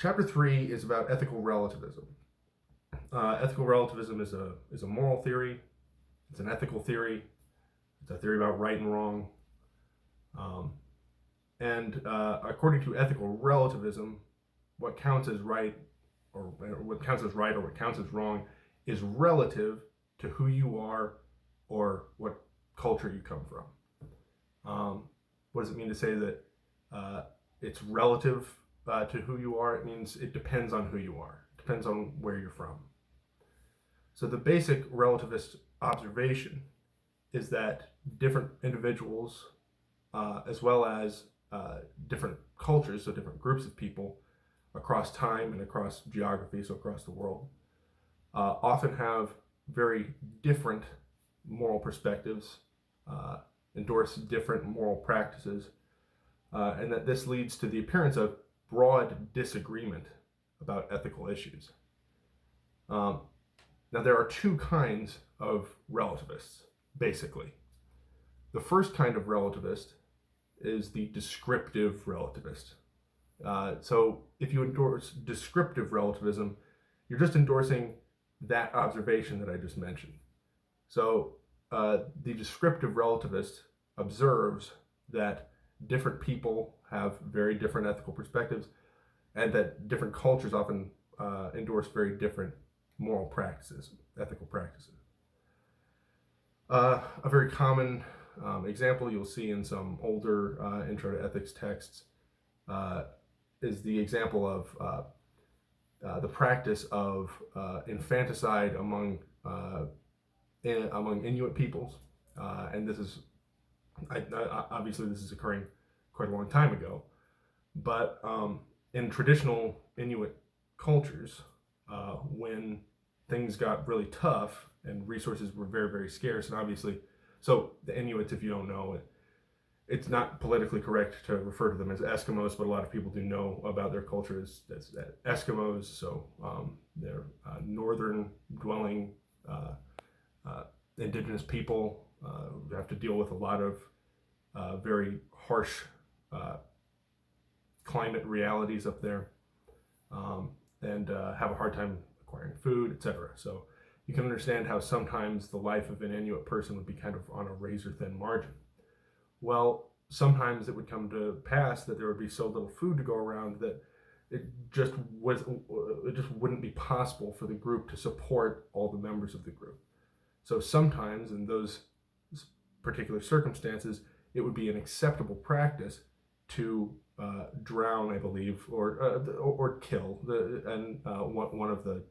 Chapter 3 is about ethical relativism. Ethical relativism is a moral theory. It's an ethical theory. It's a theory about right and wrong. According to ethical relativism, what counts as right or what counts as wrong is relative to who you are or what culture you come from. What does it mean to say that it's relative to who you are? It means it depends on who you are. It depends on where you're from. So the basic relativist observation is that different individuals, as well as different cultures, so different groups of people across time and across geography, so across the world, often have very different moral perspectives, endorse different moral practices, and that this leads to the appearance of broad disagreement about ethical issues. Now, there are two kinds of relativists, basically. The first kind of relativist is the descriptive relativist. So if you endorse descriptive relativism, you're just endorsing that observation that I just mentioned. So the descriptive relativist observes that different people have very different ethical perspectives and that different cultures often endorse very different moral practices, ethical practices. A very common example you'll see in some older intro to ethics texts is the example of the practice of infanticide among Inuit peoples, and this is obviously this is occurring quite a long time ago, but in traditional Inuit cultures, when things got really tough and resources were very, very scarce, and obviously, so the Inuits, if you don't know, it's not politically correct to refer to them as Eskimos, but a lot of people do know about their culture as Eskimos, so they're northern dwelling indigenous people who have to deal with a lot of very harsh climate realities up there, and have a hard time acquiring food, etc. So you can understand how sometimes the life of an Inuit person would be kind of on a razor-thin margin. Well, sometimes it would come to pass that there would be so little food to go around that it just wouldn't be possible for the group to support all the members of the group. So sometimes in those particular circumstances, it would be an acceptable practice to drown, I believe, or kill one of the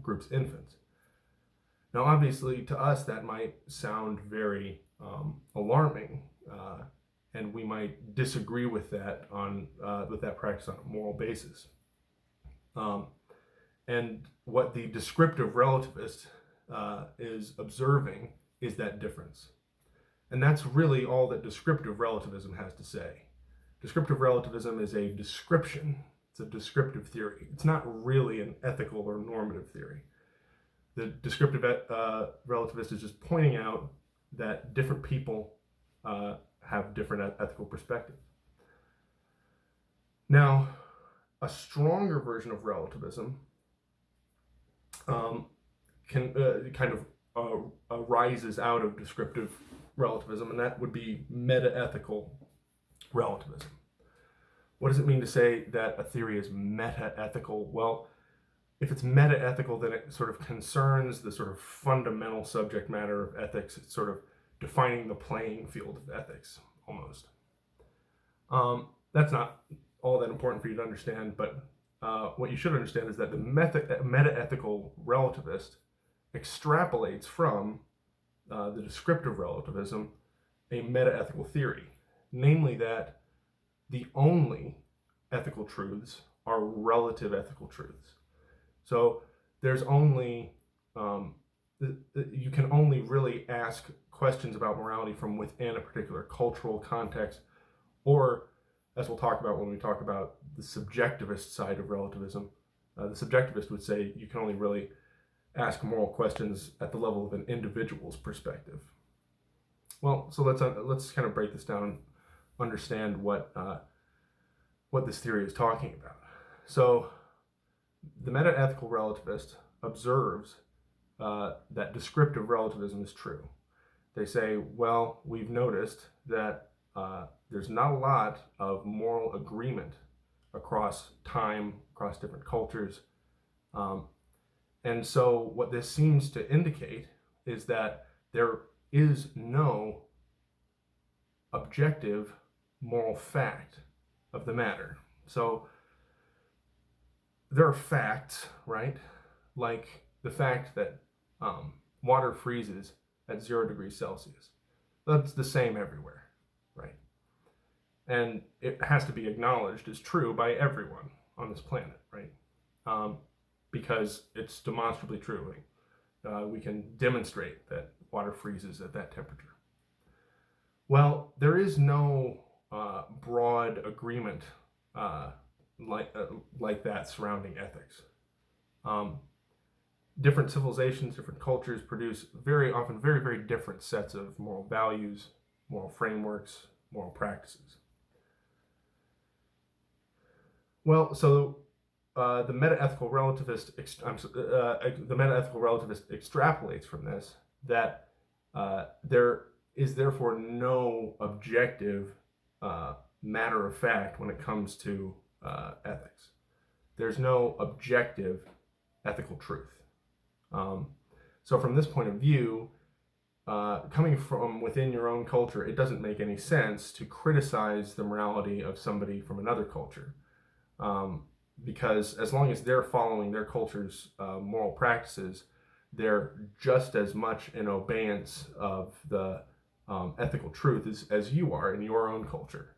group's infants. Now, obviously, to us that might sound very alarming, and we might disagree with that practice on a moral basis. And what the descriptive relativist is observing is that difference. And that's really all that descriptive relativism has to say. Descriptive relativism is a description. It's a descriptive theory. It's not really an ethical or normative theory. The descriptive relativist is just pointing out that different people have different ethical perspectives. Now, a stronger version of relativism arises out of descriptive relativism, and that would be meta-ethical relativism. What does it mean to say that a theory is meta-ethical? Well, if it's meta-ethical, then it sort of concerns the sort of fundamental subject matter of ethics. It's sort of defining the playing field of ethics, almost. That's not all that important for you to understand, but what you should understand is that the meta-ethical relativist extrapolates from the descriptive relativism a meta-ethical theory, namely that the only ethical truths are relative ethical truths. So there's only, you can only really ask questions about morality from within a particular cultural context, or as we'll talk about when we talk about the subjectivist side of relativism, the subjectivist would say you can only really ask moral questions at the level of an individual's perspective. Well, so let's kind of break this down and understand what this theory is talking about. So the meta-ethical relativist observes that descriptive relativism is true. They say, well, we've noticed that there's not a lot of moral agreement across time, across different cultures. And so what this seems to indicate is that there is no objective moral fact of the matter. So there are facts, right? Like the fact that water freezes at 0 degrees Celsius. That's the same everywhere, right? And it has to be acknowledged as true by everyone on this planet, right? Because it's demonstrably true. We can demonstrate that water freezes at that temperature. Well, there is no broad agreement like that surrounding ethics. Different civilizations, different cultures produce very often very, very different sets of moral values, moral frameworks, moral practices. Well, so the meta-ethical relativist extrapolates from this that there is therefore no objective matter of fact when it comes to ethics. There's no objective ethical truth. So from this point of view, coming from within your own culture, it doesn't make any sense to criticize the morality of somebody from another culture. Because as long as they're following their culture's moral practices, they're just as much in obeyance of the ethical truth as you are in your own culture.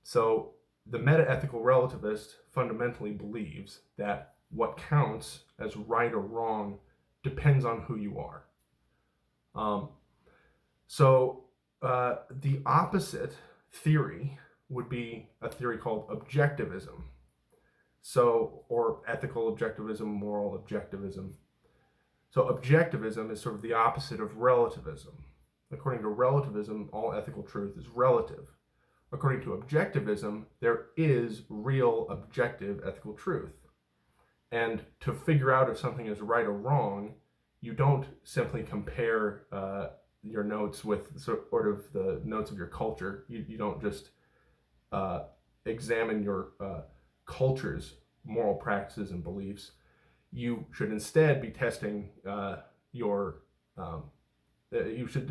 So the meta-ethical relativist fundamentally believes that what counts as right or wrong depends on who you are. So the opposite theory would be a theory called objectivism. So, or ethical objectivism, moral objectivism. So objectivism is sort of the opposite of relativism. According to relativism, all ethical truth is relative. According to objectivism, there is real objective ethical truth. And to figure out if something is right or wrong, you don't simply compare your notes with sort of the notes of your culture. You don't just examine your culture's moral practices and beliefs. You should instead be testing you should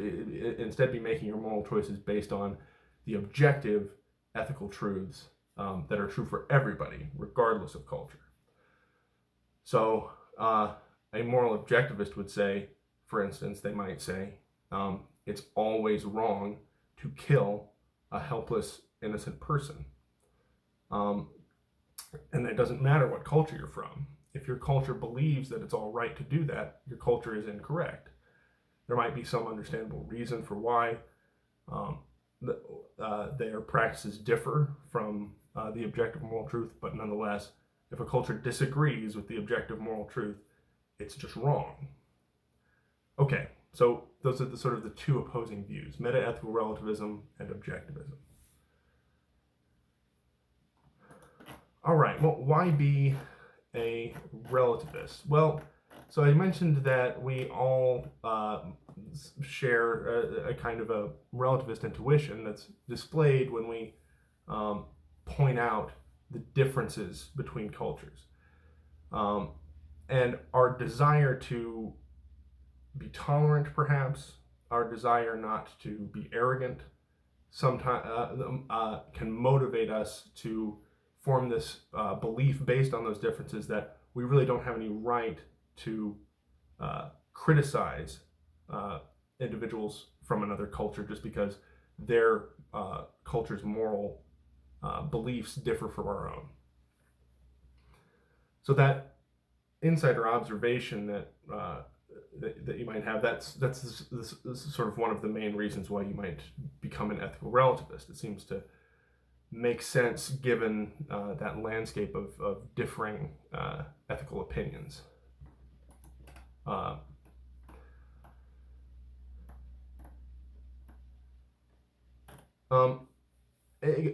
instead be making your moral choices based on the objective ethical truths that are true for everybody, regardless of culture. So a moral objectivist would say, for instance, they might say, it's always wrong to kill a helpless, innocent person. And it doesn't matter what culture you're from. If your culture believes that it's all right to do that, your culture is incorrect. There might be some understandable reason for why their practices differ from the objective moral truth, but nonetheless, if a culture disagrees with the objective moral truth, it's just wrong. Okay, so those are the two opposing views, meta-ethical relativism and objectivism. All right, well, why be a relativist? Well, so I mentioned that we all share a kind of a relativist intuition that's displayed when we point out the differences between cultures. And our desire to be tolerant, perhaps, our desire not to be arrogant, sometimes can motivate us to form this belief based on those differences that we really don't have any right to criticize individuals from another culture just because their culture's moral beliefs differ from our own. So that insider observation that you might have, that's this sort of one of the main reasons why you might become an ethical relativist. It seems to make sense given that landscape of differing ethical opinions.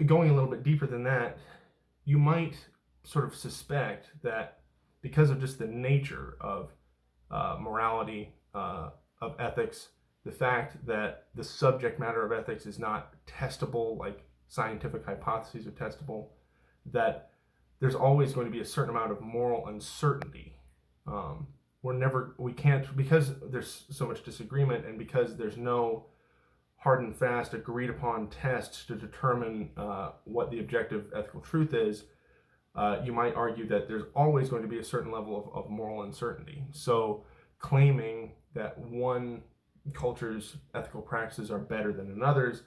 Going a little bit deeper than that, you might sort of suspect that because of just the nature of morality, of ethics, the fact that the subject matter of ethics is not testable, like scientific hypotheses are testable, that there's always going to be a certain amount of moral uncertainty. We can't, because there's so much disagreement and because there's no hard and fast agreed upon tests to determine what the objective ethical truth is, you might argue that there's always going to be a certain level of moral uncertainty. So claiming that one culture's ethical practices are better than another's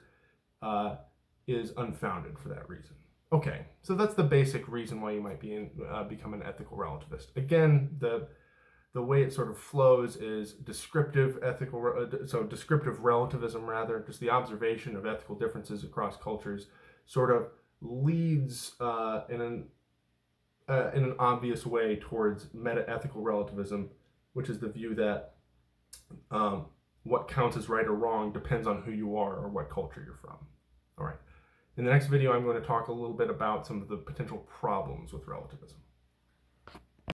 is unfounded for that reason. Okay, so that's the basic reason why you might become an ethical relativist. Again, the way it sort of flows is descriptive relativism, rather, just the observation of ethical differences across cultures, sort of leads in an obvious way towards meta-ethical relativism, which is the view that what counts as right or wrong depends on who you are or what culture you're from. All right. In the next video, I'm going to talk a little bit about some of the potential problems with relativism.